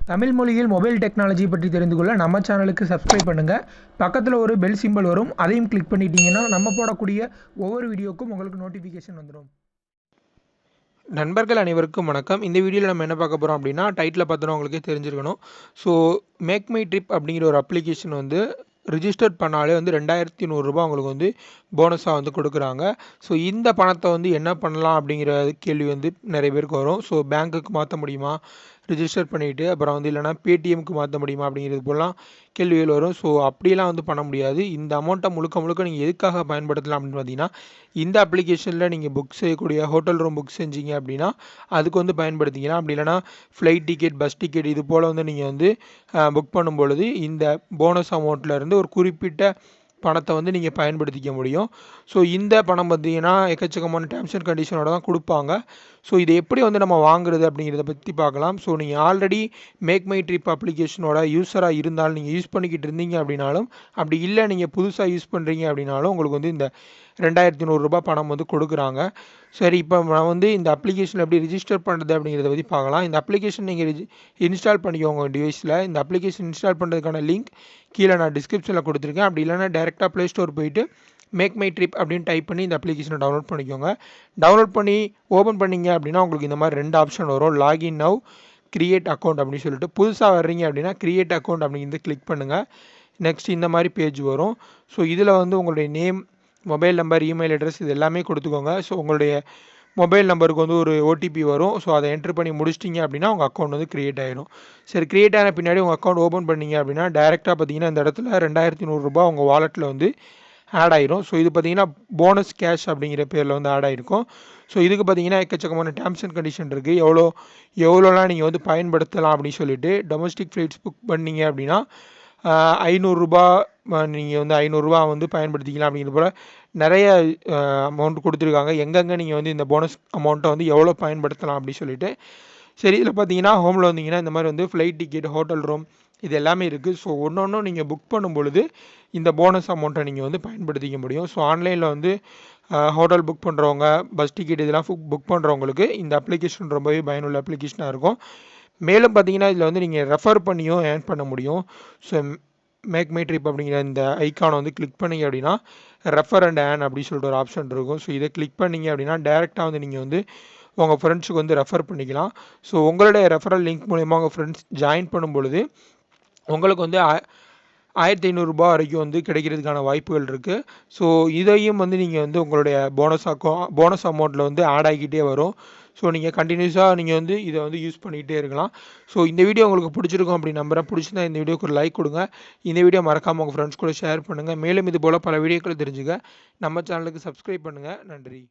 தமிழ் மொழியில் mobile technology பற்றி தெரிந்து கொள்ள நம்ம சேனலுக்கு சப்ஸ்கிரைப் பண்ணுங்கள். பக்கத்தில் ஒரு பெல் சிம்பல் வரும், அதையும் கிளிக் பண்ணிட்டீங்கன்னா நம்ம போடக்கூடிய ஒவ்வொரு வீடியோக்கும் உங்களுக்கு நோட்டிஃபிகேஷன் வந்துடும். நண்பர்கள் அனைவருக்கும் வணக்கம். இந்த வீடியோவில் நம்ம என்ன பார்க்க போகிறோம் அப்படின்னா, டைட்டில் பார்த்தோன்னா உங்களுக்கே தெரிஞ்சிருக்கணும். ஸோ மேக் மை ட்ரிப் அப்படிங்கிற ஒரு அப்ளிகேஷன் வந்து ரிஜிஸ்டர் பண்ணாலே வந்து 2100 உங்களுக்கு வந்து போனஸாக வந்து கொடுக்குறாங்க. ஸோ இந்த பணத்தை வந்து என்ன பண்ணலாம் அப்படிங்கிற கேள்வி வந்து நிறைய பேருக்கு வரும். ஸோ பேங்க்குக்கு மாற்ற முடியுமா, ரிஜிஸ்டர் பண்ணிவிட்டு அப்புறம் வந்து இல்லைனா பேடிஎம்க்கு மாற்ற முடியுமா அப்படிங்கிறது போலாம் கேள்விகள் வரும். ஸோ அப்படிலாம் வந்து பண்ண முடியாது. இந்த அமௌண்ட்டை முழுக்க முழுக்க நீங்கள் எதுக்காக பயன்படுத்தலாம் அப்படின்னு பார்த்தீங்கன்னா, இந்த அப்ளிகேஷனில் நீங்கள் புக் செய்யக்கூடிய ஹோட்டல் ரூம் புக் செஞ்சீங்க அப்படின்னா அதுக்கு வந்து பயன்படுத்திக்கலாம். அப்படி இல்லைனா ஃப்ளைட் டிக்கெட், பஸ் டிக்கெட் இது போல் வந்து நீங்கள் வந்து புக் பண்ணும் பொழுது இந்த போனஸ் அமௌண்ட்லேருந்து ஒரு குறிப்பிட்ட பணத்தை வந்து நீங்கள் பயன்படுத்திக்க முடியும். ஸோ இந்த பணம் பார்த்தீங்கன்னா எக்கச்சக்கமான டேர்ம்ஸ் அண்ட் கண்டிஷனோட தான் கொடுப்பாங்க. ஸோ இதை எப்படி வந்து நம்ம வாங்குறது அப்படிங்கிறத பற்றி பார்க்கலாம். ஸோ நீங்கள் ஆல்ரெடி மேக் மை ட்ரிப் அப்ளிகேஷனோட யூஸராக இருந்தாலும் நீங்கள் யூஸ் பண்ணிக்கிட்டு இருந்தீங்க அப்படின்னாலும், அப்படி இல்லை நீங்கள் புதுசாக யூஸ் பண்ணுறீங்க அப்படின்னாலும் உங்களுக்கு வந்து இந்த 2100 பணம் வந்து கொடுக்குறாங்க. சரி, இப்போ நான் வந்து இந்த அப்ளிகேஷன் எப்படி ரிஜிஸ்டர் பண்ணுறது அப்படிங்கிறத பற்றி பார்க்கலாம். இந்த அப்ளிகேஷன் நீங்கள் இன்ஸ்டால் பண்ணிக்கோங்க உங்கள் டிவைஸில். இந்த அப்ளிகேஷன் இன்ஸ்டால் பண்ணுறதுக்கான லிங்க் கீழே நான் டிஸ்கிரிப்ஷனில் கொடுத்துருக்கேன். அப்படி இல்லைனா டேரெக்டாக ப்ளே ஸ்டோர் போயிட்டு மேக் மை ட்ரிப் அப்படின்னு டைப் பண்ணி இந்த அப்ளிகேஷனை டவுன்லோட் பண்ணிக்கோங்க. டவுன்லோட் பண்ணி ஓப்பன் பண்ணிங்க அப்படின்னா உங்களுக்கு இந்த மாதிரி 2 ஆப்ஷன் வரும். லாகின் நவ், கிரியேட் அக்கௌண்ட் அப்படின்னு சொல்லிட்டு. புதுசாக வர்றீங்க அப்படின்னா கிரியேட் அக்கௌண்ட் அப்படிங்கிறது கிளிக் பண்ணுங்கள். நெக்ஸ்ட் இந்த மாதிரி பேஜ் வரும். ஸோ இதில் வந்து உங்களுடைய name, mobile number, email address இது எல்லாமே கொடுத்துக்கோங்க. ஸோ உங்களுடைய மொபைல் நம்பருக்கு வந்து ஒரு ஓடிபி வரும். ஸோ அதை என்ட்ரு பண்ணி முடிச்சிட்டிங்க அப்படின்னா உங்கள் அக்கௌண்ட் வந்து க்ரியேட் ஆகிடும். சரி, க்ரியேட் ஆன பின்னாடி உங்கள் அக்கௌண்ட் ஓப்பன் பண்ணிங்க அப்படின்னா டேரெக்டாக பார்த்தீங்கன்னா இந்த இடத்துல 2100 உங்கள் வாலெட்டில் வந்து ஆட் ஆகிடும். ஸோ இது பார்த்தீங்கன்னா போனஸ் கேஷ் அப்படிங்கிற பேரில் வந்து ஆட் ஆகிருக்கும். ஸோ இதுக்கு பார்த்தீங்கன்னா எக்கச்சக்கமான டேர்ம்ஸ் அண்ட் கண்டிஷன் இருக்குது. எவ்வளோலாம் நீங்கள் வந்து பயன்படுத்தலாம் அப்படின்னு சொல்லிட்டு. டொமஸ்டிக் ஃப்ளைட்ஸ் புக் பண்ணீங்க அப்படின்னா 500 நீங்கள் வந்து 500 வந்து பயன்படுத்திக்கலாம் அப்படிங்கிற போல் நிறைய அமௌண்ட் கொடுத்துருக்காங்க. எங்கெங்கே நீங்கள் வந்து இந்த போனஸ் அமௌண்ட்டை வந்து எவ்வளோ பயன்படுத்தலாம் அப்படின்னு சொல்லிட்டு. சரி, இதில் பார்த்தீங்கன்னா ஹோமில் வந்தீங்கன்னா இந்த மாதிரி வந்து ஃப்ளைட் டிக்கெட், ஹோட்டல் ரூம் இது எல்லாமே இருக்குது. ஸோ ஒன்று நீங்கள் புக் பண்ணும் பொழுது இந்த போனஸ் அமௌண்ட்டை நீங்கள் வந்து பயன்படுத்திக்க முடியும். ஸோ ஆன்லைனில் வந்து ஹோட்டல் புக் பண்ணுறவங்க, பஸ் டிக்கெட் இதெல்லாம் புக் பண்ணுறவங்களுக்கு இந்த அப்ளிகேஷன் ரொம்பவே பயனுள்ள அப்ளிகேஷனாக இருக்கும். மேலும் பார்த்தீங்கன்னா இதில் வந்து நீங்கள் ரெஃபர் பண்ணியும் ஏர்ன் பண்ண முடியும். ஸோ மேக் மை ட்ரிப் அப்படிங்கிற இந்த ஐக்கானை வந்து கிளிக் பண்ணிங்க அப்படின்னா ரெஃபர் அண்ட் ஏர்ன் அப்படின்னு சொல்லிட்டு ஒரு ஆப்ஷன் இருக்கும். ஸோ இதை கிளிக் பண்ணிங்க அப்படின்னா டேரெக்டாக வந்து நீங்கள் வந்து உங்கள் ஃப்ரெண்ட்ஸுக்கு வந்து ரெஃபர் பண்ணிக்கலாம். ஸோ உங்களுடைய ரெஃபரல் லிங்க் மூலயமா உங்கள் ஃப்ரெண்ட்ஸ் ஜாயின் பண்ணும் பொழுது உங்களுக்கு வந்து 1500 வரைக்கும் வந்து கிடைக்கிறதுக்கான வாய்ப்புகள் இருக்குது. ஸோ இதையும் வந்து நீங்கள் வந்து உங்களுடைய போனஸ் அமௌண்ட்டில் வந்து ஆட் ஆகிக்கிட்டே வரும். ஸோ நீங்கள் கண்டினியூஸாக நீங்கள் வந்து இதை வந்து யூஸ் பண்ணிகிட்டே இருக்கலாம். ஸோ இந்த வீடியோ உங்களுக்கு பிடிச்சிருக்கும் அப்படின்னு நம்புகிறேன். பிடிச்சிருந்தா இந்த வீடியோக்கு ஒரு லைக் கொடுங்க. இந்த வீடியோ மறக்காமல் உங்கள் ஃப்ரெண்ட்ஸ் கூட ஷேர் பண்ணுங்கள். மேலும் இது போல் பல வீடியோக்களை தெரிஞ்சுக்க நம்ம சேனலுக்கு சப்ஸ்கிரைப் பண்ணுங்கள். நன்றி.